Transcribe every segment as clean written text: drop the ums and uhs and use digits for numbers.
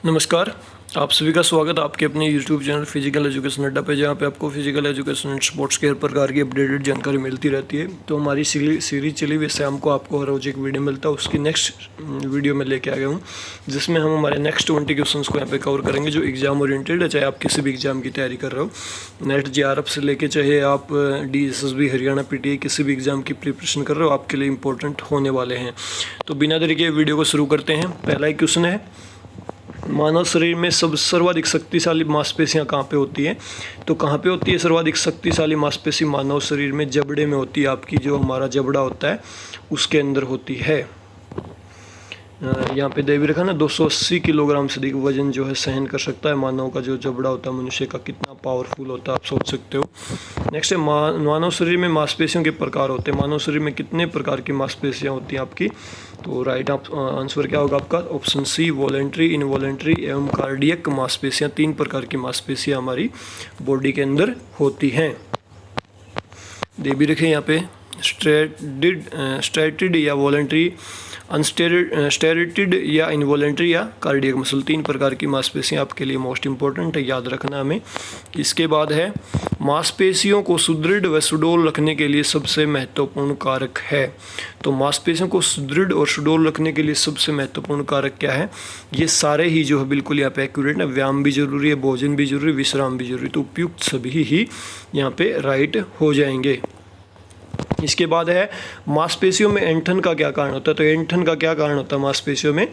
नमस्कार, आप सभी का स्वागत है आपके अपने YouTube चैनल फिजिकल एजुकेशन अड्डा पे, जहाँ पे आपको फिजिकल एजुकेशन एंड स्पोर्ट्स के हर प्रकार की अपडेटेड जानकारी मिलती रहती है। तो हमारी सीरीज चली हुई शाम को आपको हर रोज एक वीडियो मिलता है, उसकी नेक्स्ट वीडियो में लेके आ गया हूँ, जिसमें हम हमारे नेक्स्ट 20 क्वेश्चंस को यहाँ पे कवर करेंगे जो एग्जाम ओरिएंटेड है। चाहे आप किसी भी एग्जाम की तैयारी कर रहे हो, नेट JRF से लेके चाहे आप DSSB हरियाणा PTI किसी भी एग्जाम की प्रिपरेशन कर रहे हो, आपके लिए इंपॉर्टेंट होने वाले हैं। तो बिना देरी के वीडियो को शुरू करते हैं। पहला ही क्वेश्चन है, मानव शरीर में सर्वाधिक शक्तिशाली मांसपेशियां कहाँ पे होती हैं? तो कहाँ पे होती है सर्वाधिक शक्तिशाली मांसपेशी? मानव शरीर में जबड़े में होती है। आपकी जो हमारा जबड़ा होता है उसके अंदर होती है। यहाँ पे दे भी रखा ना, 280 किलोग्राम से अधिक वजन जो है सहन कर सकता है। मानव का जो जबड़ा होता है मनुष्य का कितना पावरफुल होता है आप सोच सकते हो। नेक्स्ट है, मानव शरीर में मांसपेशियों के प्रकार होते हैं। मानव शरीर में कितने प्रकार की मांसपेशियाँ होती हैं आपकी? तो राइट आंसर क्या होगा आपका? ऑप्शन सी, वॉलेंट्री, इनवॉलेंट्री एवं कार्डियक मांसपेशियाँ। 3 प्रकार की मांसपेशियाँ हमारी बॉडी के अंदर होती हैं। दे भी रखें यहाँ पे, स्टेरिटेड या वॉलेंट्री, अनस्टेरिटेड या इनवॉलेंट्री या कार्डियक मसल। 3 प्रकार की मांसपेशियाँ आपके लिए मोस्ट इंपॉर्टेंट है, याद रखना हमें। इसके बाद है, मांसपेशियों को सुदृढ़ व सुडौल रखने के लिए सबसे महत्वपूर्ण कारक है। तो मांसपेशियों को सुदृढ़ और सुडौल रखने के लिए सबसे महत्वपूर्ण कारक क्या है? ये सारे ही जो है बिल्कुल यहाँ पे एक्यूरेट है। व्यायाम भी जरूरी है, भोजन भी जरूरी, विश्राम भी जरूरी। तो उपयुक्त सभी ही यहाँ पे राइट हो जाएंगे। इसके बाद है, मांसपेशियों में ऐंठन का क्या कारण होता है? तो ऐंठन का क्या कारण होता है मांसपेशियों में?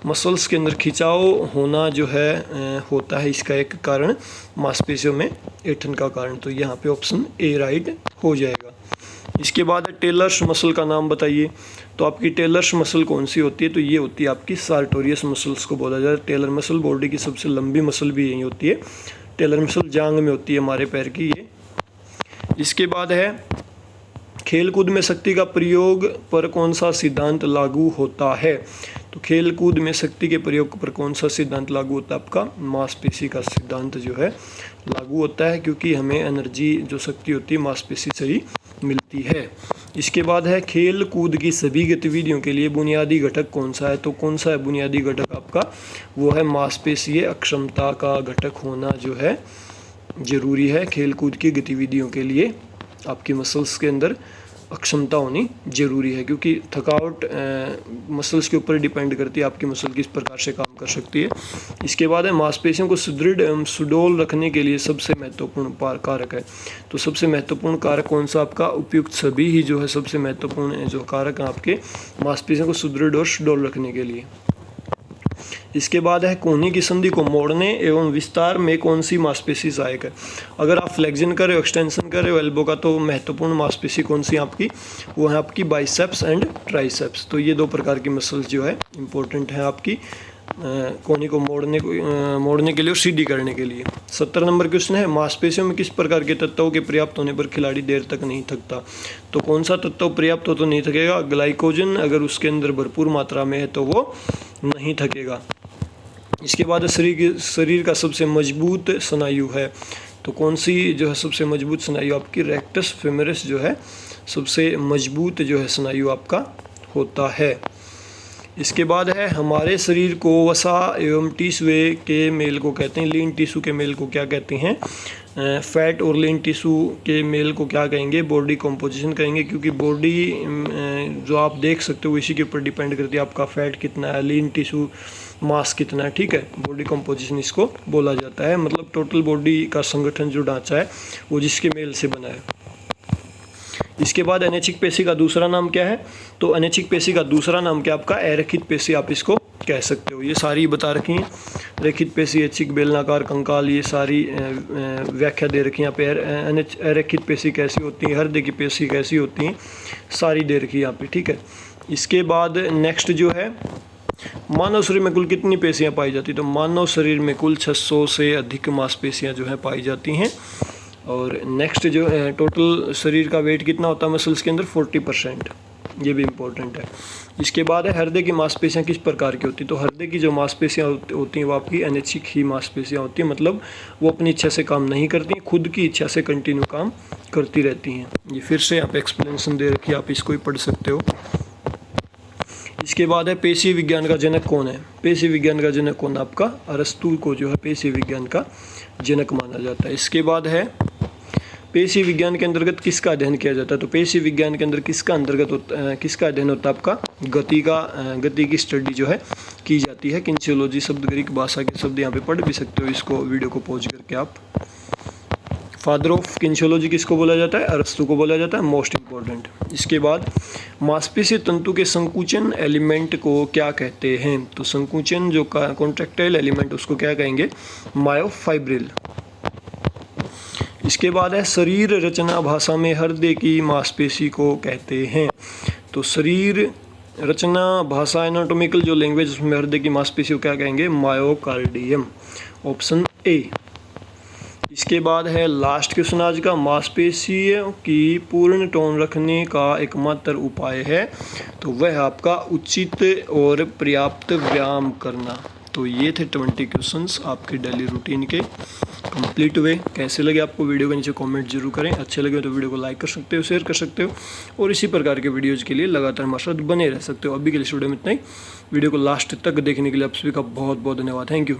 मसल्स के अंदर खिंचाव होना जो है होता है, इसका एक कारण मांसपेशियों में ऐंठन का कारण। तो यहाँ पे ऑप्शन ए राइट हो जाएगा। इसके बाद है, टेलर्स मसल का नाम बताइए। तो आपकी टेलर्स मसल कौन सी होती है? तो ये होती है आपकी सार्टोरियस मसल्स को बोला जाता है। टेलर मसल बॉडी की सबसे लंबी मसल भी यही होती है। टेलर मसल जांग में होती है हमारे पैर की ये। इसके बाद है, खेलकूद में शक्ति का प्रयोग पर कौन सा सिद्धांत लागू होता है? तो खेलकूद में शक्ति के प्रयोग पर कौन सा सिद्धांत लागू होता है? आपका मांसपेशी का सिद्धांत जो है लागू होता है, क्योंकि हमें एनर्जी जो शक्ति होती है मांसपेशी से ही मिलती है। इसके बाद है, खेल कूद की सभी गतिविधियों के लिए बुनियादी घटक कौन सा है? तो कौन सा है बुनियादी घटक आपका? वो है मांसपेशीय अक्षमता का घटक होना जो है जरूरी है। खेल कूद की गतिविधियों के लिए आपकी मसल्स के अंदर अक्षमता होनी जरूरी है, क्योंकि थकावट मसल्स के ऊपर डिपेंड करती है आपकी मसल किस प्रकार से काम कर सकती है। इसके बाद है, मांसपेशियों को सुदृढ़ एवं सुडौल रखने के लिए सबसे महत्वपूर्ण कारक है। तो सबसे महत्वपूर्ण कारक कौन सा आपका? उपयुक्त सभी ही जो है सबसे महत्वपूर्ण जो कारक है आपके मांसपेशियों को सुदृढ़ और सुडौल रखने के लिए। इसके बाद है, कोहनी की संधि को मोड़ने एवं विस्तार में कौन सी मांसपेशी सहायक है? अगर आप फ्लेक्जन कर रहे हो, एक्सटेंशन कर रहे हो एल्बो का, तो महत्वपूर्ण मांसपेशी कौन सी आपकी? वो है आपकी बाइसेप्स एंड ट्राइसेप्स। तो ये 2 प्रकार की मसल्स जो है इंपॉर्टेंट है आपकी कोहनी को मोड़ने के लिए और सीधी करने के लिए। 70 नंबर क्वेश्चन है, मांसपेशियों में किस प्रकार के तत्वों के पर्याप्त होने पर खिलाड़ी देर तक नहीं थकता? तो कौन सा तत्व पर्याप्त हो तो नहीं थकेगा? ग्लाइकोजन अगर उसके अंदर भरपूर मात्रा में है तो वो नहीं थकेगा। इसके बाद शरीर का सबसे मजबूत स्नायु है। तो कौन सी जो है सबसे मजबूत स्नायु आपकी? रेक्टस फेमोरिस जो है सबसे मजबूत जो है स्नायु आपका होता है। इसके बाद है, हमारे शरीर को वसा एवं टिश्यू के मेल को कहते हैं। लीन टिश्यू के मेल को क्या कहते हैं? फैट और लीन टिश्यू के मेल को क्या कहेंगे? बॉडी कॉम्पोजिशन कहेंगे, क्योंकि बॉडी जो आप देख सकते हो इसी के ऊपर डिपेंड करती है आपका फैट कितना है, लीन टिश्यू मास कितना है। ठीक है, बॉडी कॉम्पोजिशन इसको बोला जाता है। मतलब टोटल बॉडी का संगठन जो ढांचा है वो जिसके मेल से बना है। इसके बाद अनैच्छिक पेशी का दूसरा नाम क्या है? तो अनैच्छिक पेशी का दूसरा नाम क्या आपका? अरेखित पेशी आप इसको कह सकते हो। ये सारी बता रखी हैं, रेखित पेशी, ऐच्छिक, बेलनाकार, कंकाल, ये सारी व्याख्या दे रखी है यहाँ पे। अरेखित पेशी कैसी होती है, हृदय की पेशी कैसी होती हैं, सारी दे रखी है यहाँ पे। ठीक है, इसके बाद नेक्स्ट जो है, मानव शरीर में कुल कितनी पेशियाँ पाई जाती है? तो मानव शरीर में कुल 600 से अधिक मांसपेशियाँ जो है पाई जाती हैं। और नेक्स्ट जो है, टोटल शरीर का वेट कितना होता है मसल्स के अंदर? 40%। ये भी इम्पोर्टेंट है। इसके बाद है, हृदय की मांसपेशियाँ किस प्रकार की होती है? तो हृदय की जो मांसपेशियाँ होती हैं वो आपकी अनैच्छिक ही मांसपेशियाँ होती हैं। मतलब वो अपनी इच्छा से काम नहीं करती, खुद की इच्छा से कंटिन्यू काम करती रहती हैं। ये फिर से यहाँ पे एक्सप्लेनेशन दे रखी है, आप इसको ही पढ़ सकते हो। इसके बाद है पेशी विज्ञान का जनक कौन है। पेशी विज्ञान का जनक कौन है आपका अरस्तु को जो है पेशी विज्ञान का जनक माना जाता है। इसके बाद है पेशी विज्ञान के अंतर्गत किसका अध्ययन किया जाता है। तो पेशी विज्ञान के अंदर किसका अध्ययन होता है आपका गति की स्टडी जो है की जाती है। किन्सियोलॉजी शब्द ग्रीक भाषा के शब्द यहाँ पे पढ़ भी सकते हो, इसको वीडियो को पॉज करके आप। फादर ऑफ किन्सियोलॉजी किसको बोला जाता है, अरस्तु को बोला जाता है, मोस्ट इंपॉर्टेंट। इसके बाद मांसपेशी तंतु के संकुचन एलिमेंट को क्या कहते हैं। तो संकुचन जो कॉन्ट्रैक्टाइल एलिमेंट उसको क्या कहेंगे, मायोफाइब्रिल। इसके बाद है शरीर रचना भाषा में हृदय की मांसपेशी को कहते हैं। तो शरीर रचना भाषा एनाटॉमिकल जो लैंग्वेज उसमें हृदय की मांसपेशी को क्या कहेंगे, मायोकार्डियम, ऑप्शन ए। इसके बाद है लास्ट क्वेश्चन आज का, मांसपेशियों की पूर्ण टोन रखने का एकमात्र उपाय है। तो वह आपका उचित और पर्याप्त व्यायाम करना। तो ये थे 20 क्वेश्चंस आपके डेली रूटीन के कंप्लीट हुए। कैसे लगे आपको वीडियो के नीचे कमेंट जरूर करें। अच्छे लगे तो वीडियो को लाइक कर सकते हो, शेयर कर सकते हो और इसी प्रकार के वीडियोज़ के लिए लगातार हमारे साथ बने रह सकते हो। अभी के लिए वीडियो में इतना ही। वीडियो को लास्ट तक देखने के लिए आप सभी का बहुत बहुत धन्यवाद। Thank you.